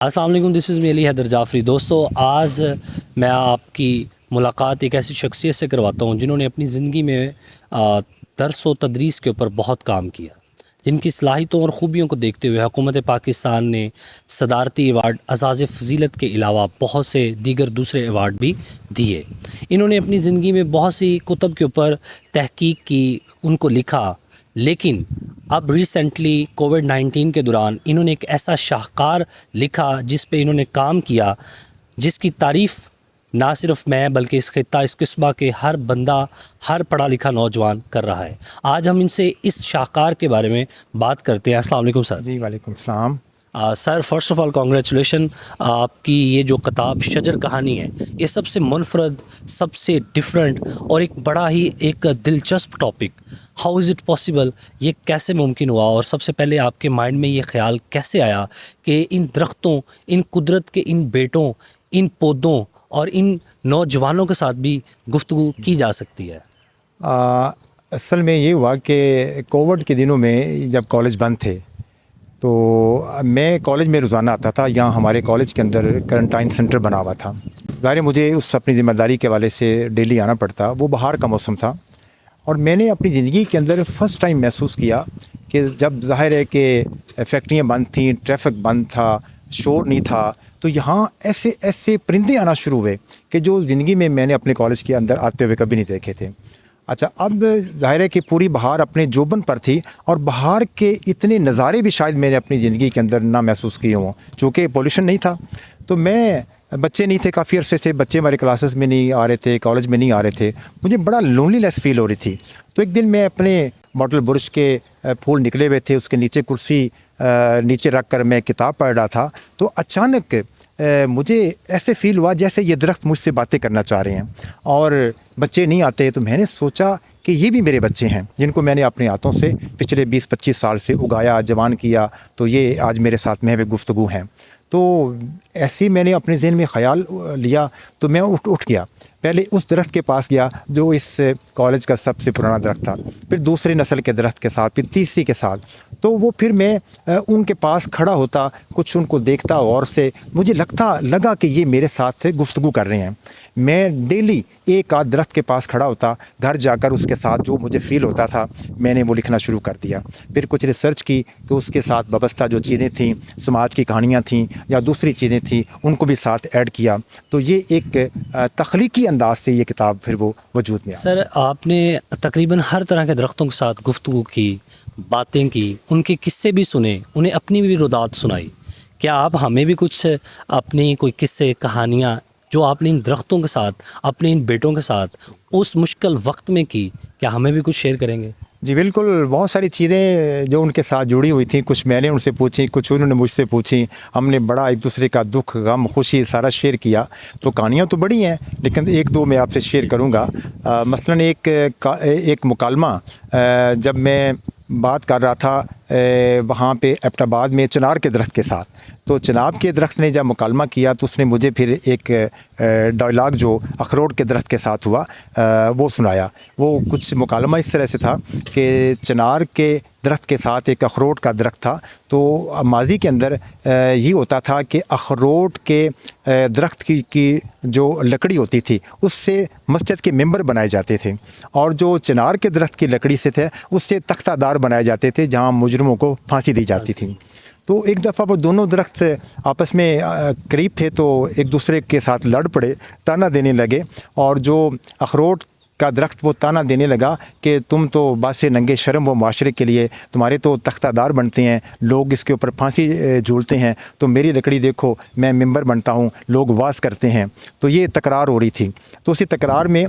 السلام علیکم، دس از می علی حیدر جعفری۔ دوستو، آج میں آپ کی ملاقات ایک ایسی شخصیت سے کرواتا ہوں جنہوں نے اپنی زندگی میں درس و تدریس کے اوپر بہت کام کیا، جن کی صلاحیتوں اور خوبیوں کو دیکھتے ہوئے حکومت پاکستان نے صدارتی ایوارڈ اعزاز فضیلت کے علاوہ بہت سے دیگر دوسرے ایوارڈ بھی دیے۔ انہوں نے اپنی زندگی میں بہت سی کتب کے اوپر تحقیق کی، ان کو لکھا، لیکن اب ریسنٹلی کووڈ-19 کے دوران انہوں نے ایک ایسا شاہکار لکھا جس پہ انہوں نے کام کیا، جس کی تعریف نہ صرف میں بلکہ اس خطہ اس قصبہ کے ہر بندہ، ہر پڑھا لکھا نوجوان کر رہا ہے۔ آج ہم ان سے اس شاہکار کے بارے میں بات کرتے ہیں۔ السلام علیکم سر۔ جی وعلیکم السلام۔ سر، فرسٹ آف آل کانگریچولیشن، آپ کی یہ جو کتاب شجر کہانی ہے، یہ سب سے منفرد، سب سے ڈیفرنٹ اور ایک بڑا ہی ایک دلچسپ topic, how is it possible, یہ کیسے ممکن ہوا، اور سب سے پہلے آپ کے مائنڈ میں یہ خیال کیسے آیا کہ ان درختوں، ان قدرت کے ان بیٹوں، ان پودوں اور ان نوجوانوں کے ساتھ بھی گفتگو کی جا سکتی ہے؟ اصل میں یہ ہوا کہ کووڈ کے دنوں میں جب کالج بند تھے تو میں کالج میں روزانہ آتا تھا۔ یہاں ہمارے کالج کے اندر کرنٹائن سینٹر بنا ہوا تھا، ظاہر مجھے اس اپنی ذمہ داری کے حوالے سے ڈیلی آنا پڑتا۔ وہ بہار کا موسم تھا اور میں نے اپنی زندگی کے اندر فرسٹ ٹائم محسوس کیا کہ جب ظاہر ہے کہ فیکٹریاں بند تھیں، ٹریفک بند تھا، شور نہیں تھا، تو یہاں ایسے ایسے پرندے آنا شروع ہوئے کہ جو زندگی میں نے اپنے کالج کے اندر آتے ہوئے کبھی نہیں دیکھے تھے۔ اچھا، اب ظاہر ہے کہ پوری بہار اپنے جوبن پر تھی اور بہار کے اتنے نظارے بھی شاید میں نے اپنی زندگی کے اندر نہ محسوس کیے ہوں، چونکہ پولوشن نہیں تھا۔ تو بچے نہیں تھے، کافی عرصے سے بچے ہمارے کلاسز میں نہیں آ رہے تھے، کالج میں نہیں آ رہے تھے، مجھے بڑا لونلی لیس فیل ہو رہی تھی۔ تو ایک دن میں اپنے باٹل برش کے پھول نکلے ہوئے تھے، اس کے نیچے کرسی نیچے رکھ کر میں کتاب پڑھ رہا تھا، تو اچانک مجھے ایسے فیل ہوا جیسے یہ درخت مجھ سے باتیں کرنا چاہ رہے ہیں اور بچے نہیں آتے۔ تو میں نے سوچا کہ یہ بھی میرے بچے ہیں جن کو میں نے اپنے ہاتھوں سے پچھلے 20-25 سال سے اگایا، جوان کیا، تو یہ آج میرے ساتھ محو گفتگو ہیں۔ تو ایسے میں نے اپنے ذہن میں خیال لیا تو میں اٹھ گیا، پہلے اس درخت کے پاس گیا جو اس کالج کا سب سے پرانا درخت تھا، پھر دوسری نسل کے درخت کے ساتھ، پھر تیسری کے ساتھ، تو وہ پھر میں ان کے پاس کھڑا ہوتا، کچھ ان کو دیکھتا اور سے مجھے لگا کہ یہ میرے ساتھ سے گفتگو کر رہے ہیں۔ میں ڈیلی ایک آدھ درخت کے پاس کھڑا ہوتا، گھر جا کر اس کے ساتھ جو مجھے فیل ہوتا تھا میں نے وہ لکھنا شروع کر دیا۔ پھر کچھ ریسرچ کی کہ اس کے ساتھ وابستہ جو چیزیں تھیں، سماج کی کہانیاں تھیں یا دوسری چیزیں تھیں، ان کو بھی ساتھ ایڈ کیا، تو یہ ایک تخلیقی انداز سے یہ کتاب پھر وہ وجود میں آئی۔ سر، آپ نے تقریباً ہر طرح کے درختوں کے ساتھ گفتگو کی، باتیں کی، ان کے قصے بھی سنے، انہیں اپنی بھی رودات سنائی۔ کیا آپ ہمیں بھی کچھ اپنی کوئی قصے، کہانیاں جو آپ نے ان درختوں کے ساتھ، اپنے ان بیٹوں کے ساتھ اس مشکل وقت میں کی، کیا ہمیں بھی کچھ شیئر کریں گے؟ جی بالکل، بہت ساری چیزیں جو ان کے ساتھ جڑی ہوئی تھیں، کچھ میں نے ان سے پوچھی، کچھ انہوں نے مجھ سے پوچھی، ہم نے بڑا ایک دوسرے کا دکھ، غم، خوشی سارا شیئر کیا۔ تو کہانیاں تو بڑی ہیں لیکن ایک دو میں آپ سے شیئر کروں گا۔ مثلاً ایک مکالمہ جب میں بات کر رہا تھا وہاں پہ ایبٹ آباد میں چنار کے درخت کے ساتھ، تو چناب کے درخت نے جب مکالمہ کیا تو اس نے مجھے پھر ایک ڈائلاگ جو اخروٹ کے درخت کے ساتھ ہوا وہ سنایا۔ وہ کچھ مکالمہ اس طرح سے تھا کہ چنار کے درخت کے ساتھ ایک اخروٹ کا درخت تھا، تو ماضی کے اندر یہ ہوتا تھا کہ اخروٹ کے درخت کی جو لکڑی ہوتی تھی اس سے مسجد کے ممبر بنائے جاتے تھے، اور جو چنار کے درخت کی لکڑی سے تھے اس سے تختہ دار بنائے جاتے تھے جہاں مجرموں کو پھانسی دی جاتی تھی۔ تو ایک دفعہ وہ دونوں درخت آپس میں قریب تھے تو ایک دوسرے کے ساتھ لڑ پڑے، تانا دینے لگے، اور جو اخروٹ کا درخت وہ تانا دینے لگا کہ تم تو باس ننگے شرم و معاشرے کے لیے تمہارے تو تختہ دار بنتے ہیں، لوگ اس کے اوپر پھانسی جھولتے ہیں، تو میری لکڑی دیکھو، میں ممبر بنتا ہوں، لوگ واز کرتے ہیں۔ تو یہ تکرار ہو رہی تھی۔ تو اسی تکرار میں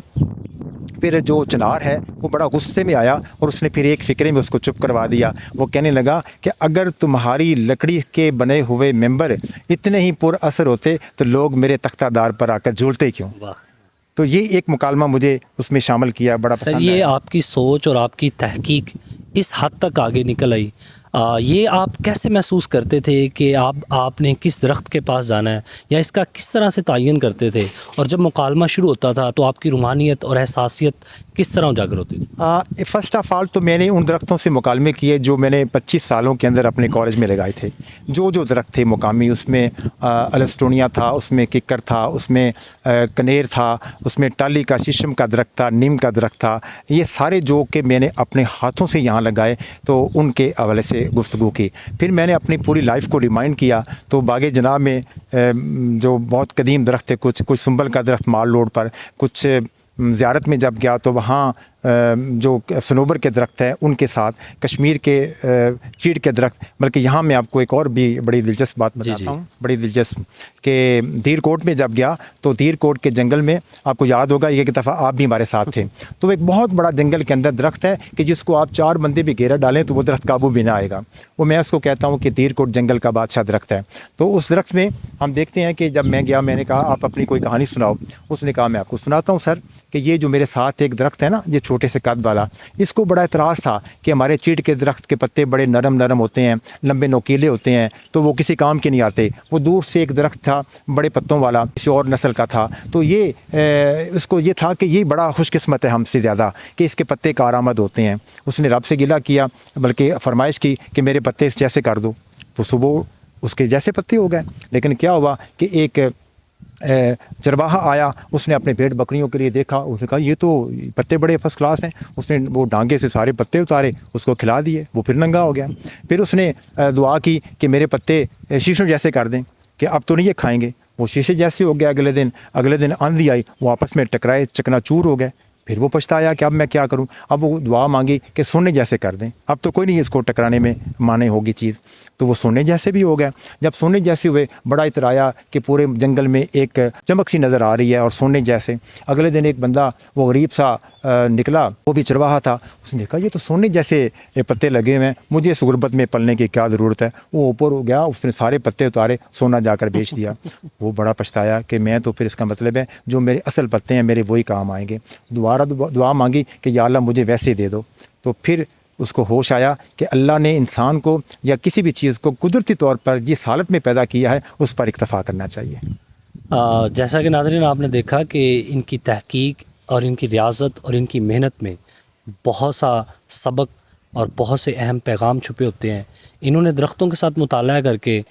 پھر جو چنار ہے وہ بڑا غصے میں آیا اور اس نے پھر ایک فکرے میں اس کو چپ کروا دیا۔ وہ کہنے لگا کہ اگر تمہاری لکڑی کے بنے ہوئے ممبر اتنے ہی پر اثر ہوتے تو لوگ میرے تختہ دار پر آ کر جھولتے کیوں؟ تو یہ ایک مکالمہ مجھے اس میں شامل کیا، بڑا پسند ہے۔ سر، یہ آپ کی سوچ اور آپ کی تحقیق اس حد تک آگے نکل آئی. یہ آپ کیسے محسوس کرتے تھے کہ آپ نے کس درخت کے پاس جانا ہے, یا اس کا کس طرح سے تعین کرتے تھے, اور جب مکالمہ شروع ہوتا تھا تو آپ کی روحانیت اور احساسیت کس طرح اجاگر ہوتی تھی؟ فرسٹ آف آل تو میں نے ان درختوں سے مکالمے کیے جو میں نے 25 سالوں کے اندر اپنے کالج میں لگائے تھے. جو درخت تھے مقامی, اس میں السٹونیا تھا, اس میں ککر تھا, اس میں کنیر تھا, اس میں ٹالی کا شیشم کا درخت تھا, نیم کا درخت تھا. یہ سارے جو کہ میں نے اپنے ہاتھوں سے یہاں لگائے تو ان کے حوالے سے گفتگو کی. پھر میں نے اپنی پوری لائف کو ریمائنڈ کیا تو باغ جناب میں جو بہت قدیم درخت تھے, کچھ سنبل کا درخت مال روڈ پر, کچھ زیارت میں جب گیا تو وہاں جو صنوبر کے درخت ہیں ان کے ساتھ کشمیر کے چیڑ کے درخت. بلکہ یہاں میں آپ کو ایک اور بھی بڑی دلچسپ بات بتاتا ہوں, بڑی دلچسپ, کہ دیر کوٹ میں جب گیا تو دیر کوٹ کے جنگل میں آپ کو یاد ہوگا ایک دفعہ آپ بھی ہمارے ساتھ تھے, تو ایک بہت بڑا جنگل کے اندر درخت ہے کہ جس کو آپ 4 بندے بھی گھیرا ڈالیں تو وہ درخت قابو بھی نہ آئے گا. وہ میں اس کو کہتا ہوں کہ دیر کوٹ جنگل کا بادشاہ درخت ہے. تو اس درخت میں ہم دیکھتے ہیں کہ جب میں گیا میں نے کہا آپ اپنی کوئی کہانی سناؤ. اس نے کہا میں آپ کو سناتا ہوں سر, کہ یہ جو میرے ساتھ ایک درخت ہے نا, یہ چھوٹے سے قد والا, اس کو بڑا اعتراض تھا کہ ہمارے چیڑ کے درخت کے پتے بڑے نرم ہوتے ہیں, لمبے نوکیلے ہوتے ہیں, تو وہ کسی کام کے نہیں آتے. وہ دور سے ایک درخت تھا بڑے پتوں والا, کسی اور نسل کا تھا, تو یہ اس کو یہ تھا کہ یہ بڑا خوش قسمت ہے ہم سے زیادہ کہ اس کے پتے کارآمد ہوتے ہیں. اس نے رب سے گلہ کیا, بلکہ فرمائش کی کہ میرے پتے اس جیسے کر دو. تو صبح اس کے جیسے پتے ہو گئے. لیکن کیا ہوا کہ ایک چرواہا آیا, اس نے اپنے بھیڑ بکریوں کے لیے دیکھا, اس نے کہا یہ تو پتے بڑے فرسٹ کلاس ہیں. اس نے وہ ڈانگے سے سارے پتے اتارے, اس کو کھلا دیے, وہ پھر ننگا ہو گیا. پھر اس نے دعا کی کہ میرے پتے شیشوں جیسے کر دیں کہ اب تو نہیں یہ کھائیں گے. وہ شیشے جیسے ہو گیا. اگلے دن آندھی آئی, وہ آپس میں ٹکرائے, چکنا چور ہو گئے. پھر وہ پچھتایا کہ اب میں کیا کروں. اب وہ دعا مانگی کہ سونے جیسے کر دیں, اب تو کوئی نہیں اس کو ٹکرانے میں مانے ہوگی چیز. تو وہ سونے جیسے بھی ہو گئے. جب سونے جیسے ہوئے, بڑا اترایا کہ پورے جنگل میں ایک چمک سی نظر آ رہی ہے اور سونے جیسے. اگلے دن ایک بندہ وہ غریب سا نکلا, وہ بھی چرواہا تھا. اس نے کہا یہ تو سونے جیسے پتے لگے ہوئے ہیں, مجھے اس غربت میں پلنے کی کیا ضرورت ہے. وہ اوپر ہو گیا, اس نے سارے پتے اتارے, سونا جا کر بیچ دیا. وہ بڑا پچھتایا کہ میں تو پھر اس کا مطلب ہے جو میرے اصل پتے ہیں میرے وہی کام آئیں گے. دوبارہ دعا مانگی کہ یا اللہ مجھے ویسے دے دو. تو پھر اس کو ہوش آیا کہ اللہ نے انسان کو یا کسی بھی چیز کو قدرتی طور پر جس حالت میں پیدا کیا ہے اس پر اکتفا کرنا چاہیے. جیسا کہ ناظرین آپ نے دیکھا کہ ان کی تحقیق اور ان کی ریاضت اور ان کی محنت میں بہت سا سبق اور بہت سے اہم پیغام چھپے ہوتے ہیں. انہوں نے درختوں کے ساتھ مطالعہ کر کے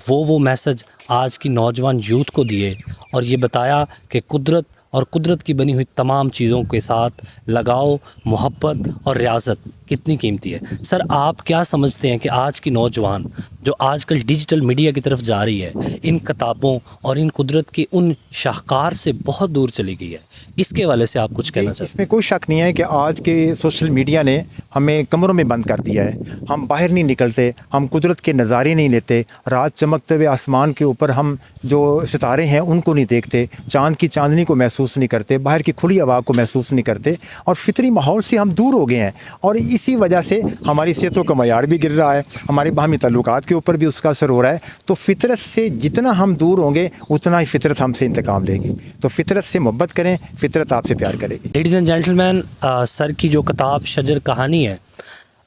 وہ میسج آج کی نوجوان یوتھ کو دیے اور یہ بتایا کہ قدرت کی بنی ہوئی تمام چیزوں کے ساتھ لگاؤ, محبت اور ریاضت کتنی قیمتی ہے. سر آپ کیا سمجھتے ہیں کہ آج کی نوجوان جو آج کل ڈیجیٹل میڈیا کی طرف جا رہی ہے, ان کتابوں اور ان قدرت کی ان شاہکار سے بہت دور چلی گئی ہے, اس کے حوالے سے آپ کچھ کہنا چاہتے ہیں؟ اس میں کوئی شک نہیں ہے کہ آج کے سوشل میڈیا نے ہمیں کمروں میں بند کر دیا ہے. ہم باہر نہیں نکلتے, ہم قدرت کے نظارے نہیں لیتے. رات چمکتے ہوئے آسمان کے اوپر ہم جو ستارے ہیں ان کو نہیں دیکھتے, چاند کی چاندنی کو محسوس نہیں کرتے, باہر کی کھلی ہوا کو محسوس نہیں کرتے, اور فطری ماحول سے ہم دور ہو گئے ہیں. اور اسی وجہ سے ہماری صحتوں کا معیار بھی گر رہا ہے, ہمارے باہمی تعلقات کے اوپر بھی اس کا اثر ہو رہا ہے. تو فطرت سے جتنا ہم دور ہوں گے اتنا ہی فطرت ہم سے انتقام لے گی. تو فطرت سے محبت کریں, فطرت آپ سے پیار کرے گی. لیڈیز اینڈ جینٹلمین, سر کی جو کتاب شجر کہانی ہے,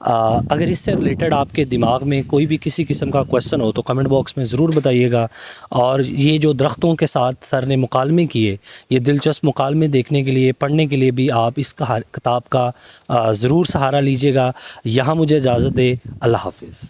اگر اس سے ریلیٹڈ آپ کے دماغ میں کوئی بھی کسی قسم کا کویسچن ہو تو کمنٹ باکس میں ضرور بتائیے گا. اور یہ جو درختوں کے ساتھ سر نے مکالمے کیے, یہ دلچسپ مکالمے دیکھنے کے لیے, پڑھنے کے لیے بھی آپ اس کتاب کا ضرور سہارا لیجیے گا. یہاں مجھے اجازت دے. اللہ حافظ.